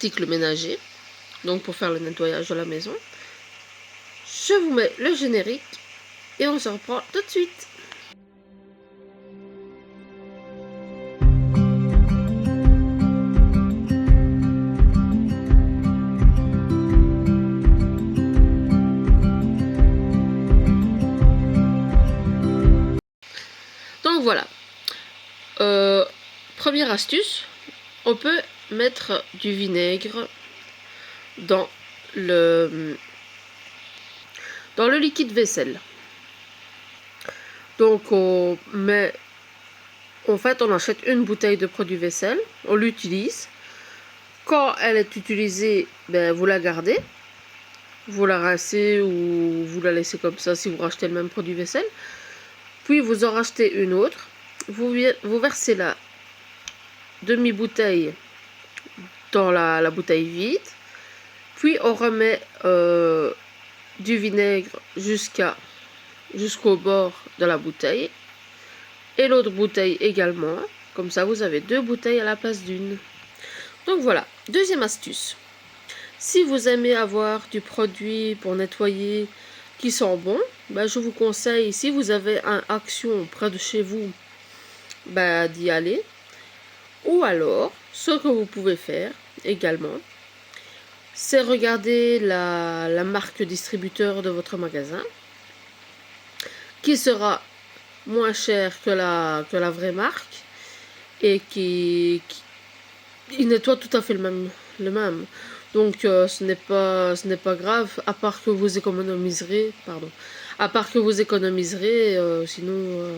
articles ménagers, donc pour faire le nettoyage de la maison. Je vous mets le générique et on se reprend tout de suite. Donc voilà, première astuce, on peut mettre du vinaigre dans le liquide vaisselle. Donc on achète une bouteille de produit vaisselle, on l'utilise. Quand elle est utilisée, vous la gardez, vous la rincez ou vous la laissez comme ça si vous rachetez le même produit vaisselle. Puis vous en rachetez une autre, vous versez la demi-bouteille dans la bouteille vide, puis on remet du vinaigre jusqu'au bord de la bouteille et l'autre bouteille également, comme ça vous avez deux bouteilles à la place d'une. Donc voilà, deuxième astuce, si vous aimez avoir du produit pour nettoyer qui sent bon, je vous conseille, si vous avez un Action près de chez vous, d'y aller. Ou alors, ce que vous pouvez faire également, c'est regarder la marque distributeur de votre magasin, qui sera moins cher que la vraie marque et qui nettoie tout à fait le même. Donc ce n'est pas grave, à part que vous économiserez, sinon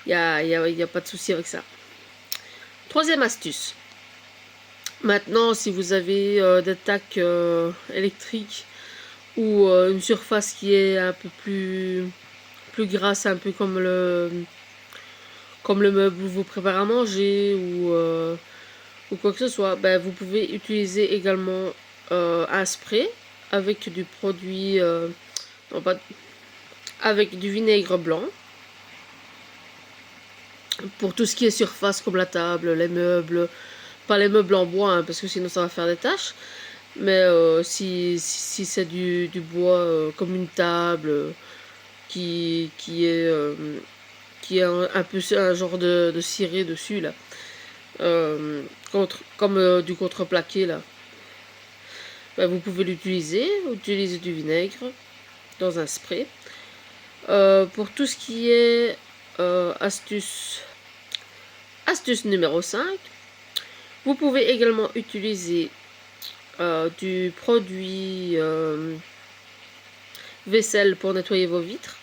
il y a pas de souci avec ça. Troisième astuce. Maintenant, si vous avez des tacs électriques ou une surface qui est un peu plus grasse, un peu comme le meuble où vous préparez à manger ou quoi que ce soit, vous pouvez utiliser également un spray avec du produit, avec du vinaigre blanc pour tout ce qui est surface comme la table, les meubles, pas les meubles en bois parce que sinon ça va faire des taches, mais si c'est du bois comme une table qui est un peu un genre de ciré dessus là, comme du contreplaqué là, vous pouvez utiliser du vinaigre dans un spray. Pour tout ce qui est astuce numéro 5, vous pouvez également utiliser du produit vaisselle pour nettoyer vos vitres.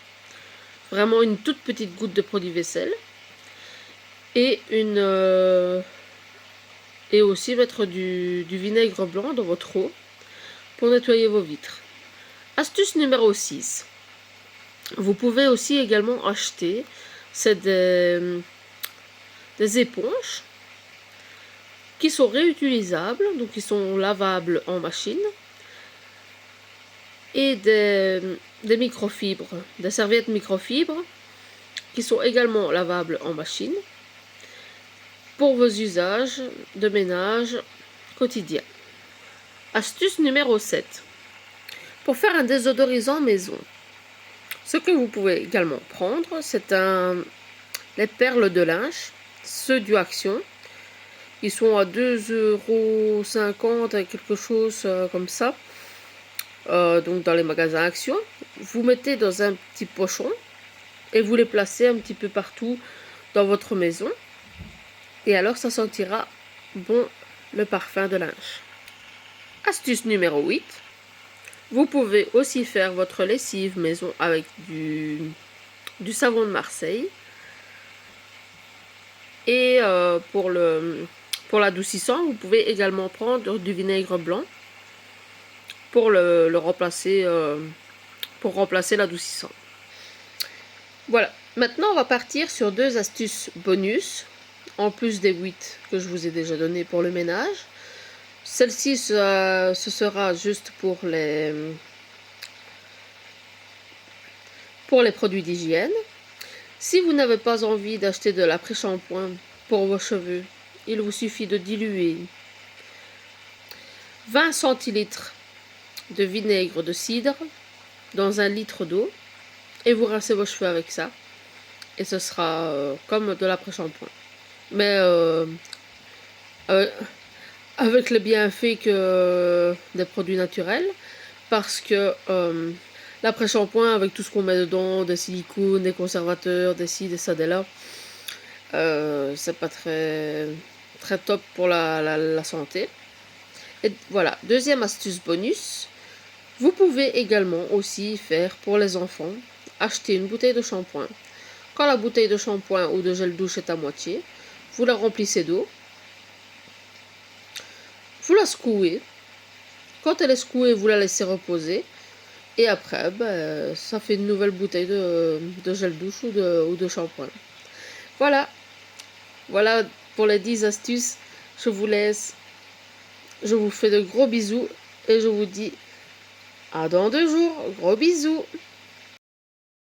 Vraiment une toute petite goutte de produit vaisselle. Et aussi mettre du vinaigre blanc dans votre eau pour nettoyer vos vitres. Astuce numéro 6. Vous pouvez aussi également acheter des éponges qui sont réutilisables, donc qui sont lavables en machine, et des microfibres, des serviettes microfibres qui sont également lavables en machine pour vos usages de ménage quotidien. Astuce numéro 7. Pour faire un désodorisant maison, ce que vous pouvez également prendre, c'est les perles de linge, ceux du Action. Ils sont à 2,50 €, quelque chose comme ça. Donc dans les magasins Action. Vous mettez dans un petit pochon et vous les placez un petit peu partout dans votre maison. Et alors ça sentira bon le parfum de linge. Astuce numéro 8. Vous pouvez aussi faire votre lessive maison avec du savon de Marseille. Et pour l'adoucissant, vous pouvez également prendre du vinaigre blanc pour le remplacer, pour remplacer l'adoucissant. Voilà, maintenant on va partir sur 2 astuces bonus, en plus des 8 que je vous ai déjà donné pour le ménage. Celle-ci, ce sera juste pour les produits d'hygiène. Si vous n'avez pas envie d'acheter de l'après-shampoing pour vos cheveux, il vous suffit de diluer 20 centilitres de vinaigre de cidre dans 1 litre d'eau et vous rincez vos cheveux avec ça. Et ce sera comme de l'après-shampoing. Mais euh, avec les bienfaits que des produits naturels. Parce que l'après-shampoing, avec tout ce qu'on met dedans, des silicones, des conservateurs, des ci, des ça, des là, c'est pas très, très top pour la santé. Et voilà, deuxième astuce bonus, vous pouvez également aussi faire pour les enfants, acheter une bouteille de shampoing. Quand la bouteille de shampoing ou de gel douche est à moitié, vous la remplissez d'eau, vous la secouez. Quand elle est secouée, vous la laissez reposer. Et après, ça fait une nouvelle bouteille de gel douche ou de shampoing. Voilà, voilà pour les 10 astuces. Je vous laisse. Je vous fais de gros bisous et je vous dis à dans 2 jours. Gros bisous.